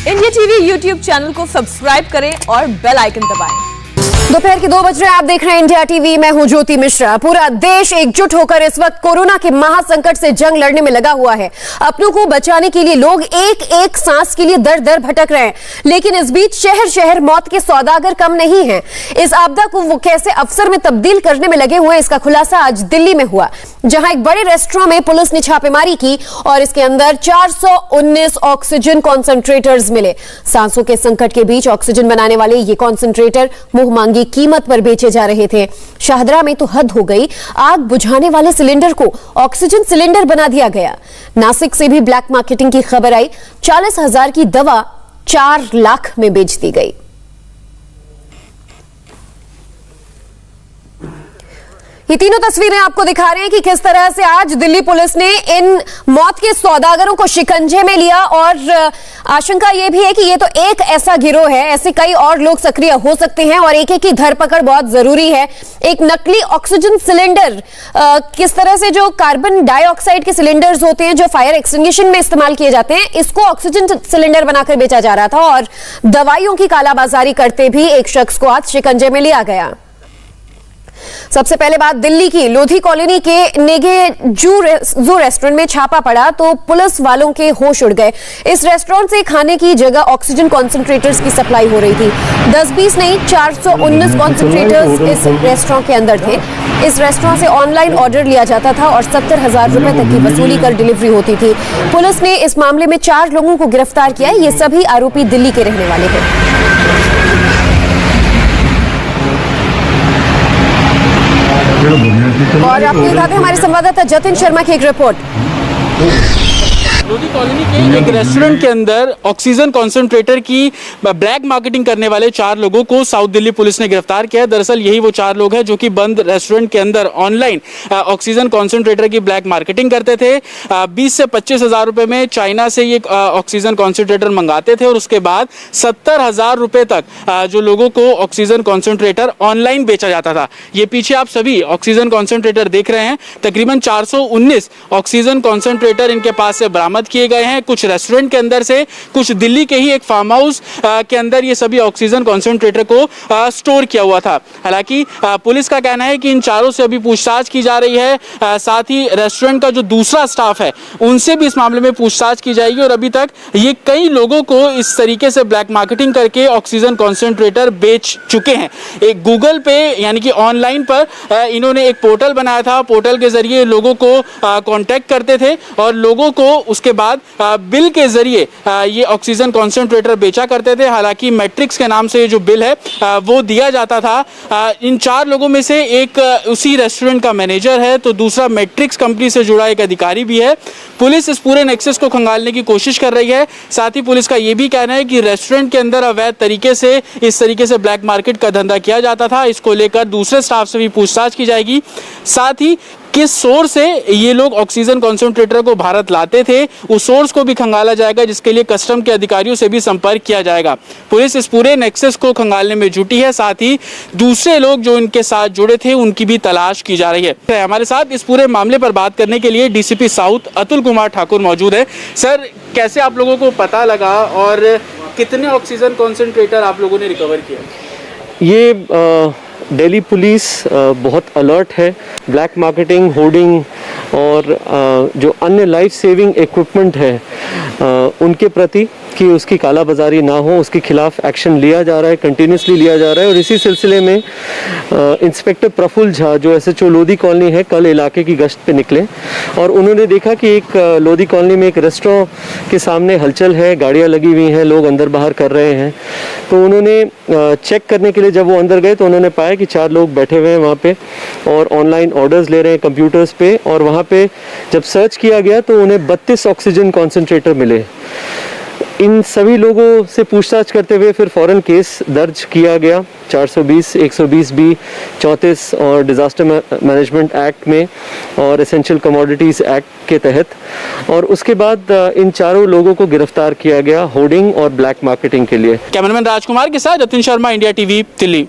India TV YouTube channel को subscribe करें और बेल आइकन दबाएं। दोपहर के 2 बज रहे हैं, आप देख रहे हैं इंडिया टीवी। मैं हूं ज्योति मिश्रा। पूरा देश एकजुट होकर इस वक्त कोरोना के महासंकट से जंग लड़ने में लगा हुआ है। अपनों को बचाने के लिए लोग एक एक सांस के लिए दर दर भटक रहे हैं, लेकिन इस बीच शहर शहर मौत के सौदागर कम नहीं हैं। इस आपदा को वो कैसे अवसर में तब्दील करने में लगे हुए हैं, इसका खुलासा आज दिल्ली में हुआ, जहां एक बड़े रेस्टोरेंट में पुलिस ने छापेमारी की और इसके अंदर 419 ऑक्सीजन कॉन्सेंट्रेटर्स मिले। सांसों के संकट के बीच ऑक्सीजन बनाने वाले ये कॉन्सेंट्रेटर मुंह मांगी कीमत पर बेचे जा रहे थे। शाहदरा में तो हद हो गई, आग बुझाने वाले सिलेंडर को ऑक्सीजन सिलेंडर बना दिया गया। नासिक से भी ब्लैक मार्केटिंग की खबर आई। 40,000 की दवा 4 लाख में बेच दी गई। ये तीनों तस्वीरें आपको दिखा रहे हैं कि किस तरह से आज दिल्ली पुलिस ने इन मौत के सौदागरों को शिकंजे में लिया। और आशंका ये भी है कि ये तो एक ऐसा गिरोह है, ऐसे कई और लोग सक्रिय हो सकते हैं और एक एक की धरपकड़ बहुत जरूरी है। एक नकली ऑक्सीजन सिलेंडर, किस तरह से जो कार्बन डाइऑक्साइड के सिलेंडर्स होते हैं जो फायर एक्सटिंग्विशन में इस्तेमाल किए जाते हैं, इसको ऑक्सीजन सिलेंडर बनाकर बेचा जा रहा था और दवाइयों की कालाबाजारी करते भी एक शख्स को आज शिकंजे में लिया गया। सबसे पहले बात दिल्ली की। लोधी कॉलोनी के नेगे जू रेस्टोरेंट में छापा पड़ा तो पुलिस वालों के होश उड़ गए। इस रेस्टोरेंट से खाने की जगह ऑक्सीजन कॉन्सेंट्रेटर्स की सप्लाई हो रही थी। 10-20 नहीं, 419 कॉन्सेंट्रेटर्स इस रेस्टोरेंट के अंदर थे। इस रेस्टोरेंट से ऑनलाइन ऑर्डर लिया जाता था और 70,000 रुपए तक की वसूली कर डिलीवरी होती थी। पुलिस ने इस मामले में 4 लोगों को गिरफ्तार किया। ये सभी आरोपी दिल्ली के रहने वाले हैं। और आपको बता दें, हमारे संवाददाता जतिन शर्मा की एक रिपोर्ट। लोधी कॉलोनी के एक रेस्टोरेंट के अंदर ऑक्सीजन कॉन्सेंट्रेटर की ब्लैक मार्केटिंग करने वाले 4 लोगों को साउथ दिल्ली पुलिस ने गिरफ्तार किया है। दरअसल यही वो 4 लोग हैं जो कि बंद रेस्टोरेंट के अंदर ऑनलाइन ऑक्सीजन कॉन्सेंट्रेटर की ब्लैक मार्केटिंग करते थे। 20 से 25,000 रुपए में चाइना से ये ऑक्सीजन कॉन्सेंट्रेटर मंगाते थे और उसके बाद 70,000 रुपए तक जो लोगों को ऑक्सीजन कॉन्सेंट्रेटर ऑनलाइन बेचा जाता था। ये पीछे आप सभी ऑक्सीजन कॉन्सेंट्रेटर देख रहे हैं। तकरीबन 419 ऑक्सीजन कॉन्सेंट्रेटर इनके पास से बरामद किए गए हैं। कुछ रेस्टोरेंट के अंदर से, कुछ दिल्ली के ही एक फार्म हाउस के अंदर ये सभी ऑक्सीजन कॉन्सेंट्रेटर को स्टोर किया हुआ था। हालांकि पुलिस का कहना है कि इन चारों से अभी पूछताछ की जा रही है। साथ ही रेस्टोरेंट का जो दूसरा स्टाफ है उनसे भी इस मामले में पूछताछ की जाएगी और अभी तक ये कई लोगों को इस तरीके से ब्लैक मार्केटिंग करके ऑक्सीजन कॉन्सेंट्रेटर बेच चुके हैं। एक गूगल पे यानी कि ऑनलाइन पर इन्होंने एक पोर्टल बनाया था। पोर्टल के जरिए लोगों को कॉन्टेक्ट करते थे और लोगों को उसके बाद बिल के जरिए ये ऑक्सीजन कॉन्सेंट्रेटर बेचा करते थे। हालांकि मैट्रिक्स के नाम से ये जो बिल है वो दिया जाता था। इन 4 लोगों में से एक उसी रेस्टोरेंट का मैनेजर है तो दूसरा मैट्रिक्स कंपनी से जुड़ा एक अधिकारी भी है। पुलिस इस पूरे नेक्सस को खंगालने की कोशिश कर रही है। साथ ही पुलिस का ये भी कहना है कि रेस्टोरेंट के अंदर अवैध तरीके से इस तरीके से ब्लैक मार्केट का धंधा किया जाता था। इसको लेकर दूसरे स्टाफ से भी पूछताछ की जाएगी। साथ ही किस सोर्स से ये लोग ऑक्सीजन कॉन्सेंट्रेटर को भारत लाते थे उस सोर्स को भी खंगाला जाएगा, जिसके लिए कस्टम के अधिकारियों से भी संपर्क किया जाएगा। पुलिस इस पूरे नेक्सस को खंगालने में जुटी है। साथ ही दूसरे लोग जो इनके साथ जुड़े थे उनकी भी तलाश की जा रही है। हमारे साथ इस पूरे मामले पर बात करने के लिए डीसीपी साउथ अतुल कुमार ठाकुर मौजूद है। सर, कैसे आप लोगों को पता लगा और कितने ऑक्सीजन कॉन्सेंट्रेटर आप लोगों ने रिकवर किया? ये दिल्ली पुलिस बहुत अलर्ट है। ब्लैक मार्केटिंग, होर्डिंग और जो अन्य लाइफ सेविंग इक्विपमेंट है उनके प्रति कि उसकी कालाबाजारी ना हो, उसके खिलाफ एक्शन लिया जा रहा है, कंटिन्यूसली लिया जा रहा है। और इसी सिलसिले में इंस्पेक्टर प्रफुल्ल झा जो एसएचओ लोधी कॉलोनी है, कल इलाके की गश्त पे निकले और उन्होंने देखा कि एक लोधी कॉलोनी में एक रेस्टोरेंट के सामने हलचल है, गाड़ियां लगी हुई हैं, लोग अंदर बाहर कर रहे हैं। तो उन्होंने चेक करने के लिए जब वो अंदर गए तो उन्होंने पाया कि 4 लोग बैठे हुए हैं वहाँ पे और ऑनलाइन ऑर्डर्स ले रहे हैं कंप्यूटर्स पे। और वहाँ पे जब सर्च किया गया तो उन्हें 32 ऑक्सीजन कॉन्सेंट्रेटर मिले। इन सभी लोगों से पूछताछ करते हुए फिर फौरन केस दर्ज किया गया 420, 120B, 34 और डिजास्टर मैनेजमेंट एक्ट में और एसेंशियल कमोडिटीज एक्ट के तहत। और उसके बाद इन 4 लोगों को गिरफ्तार किया गया होर्डिंग और ब्लैक मार्केटिंग के लिए। कैमरामैन राजकुमार के साथ जतिन शर्मा, इंडिया टीवी, दिल्ली।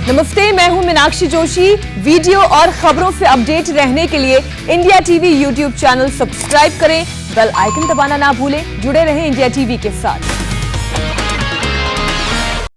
नमस्ते, मैं हूं मीनाक्षी जोशी। वीडियो और खबरों से अपडेट रहने के लिए India TV YouTube channel subscribe करें, बेल आइकन दबाना ना भूलें। जुड़े रहें इंडिया टीवी के साथ।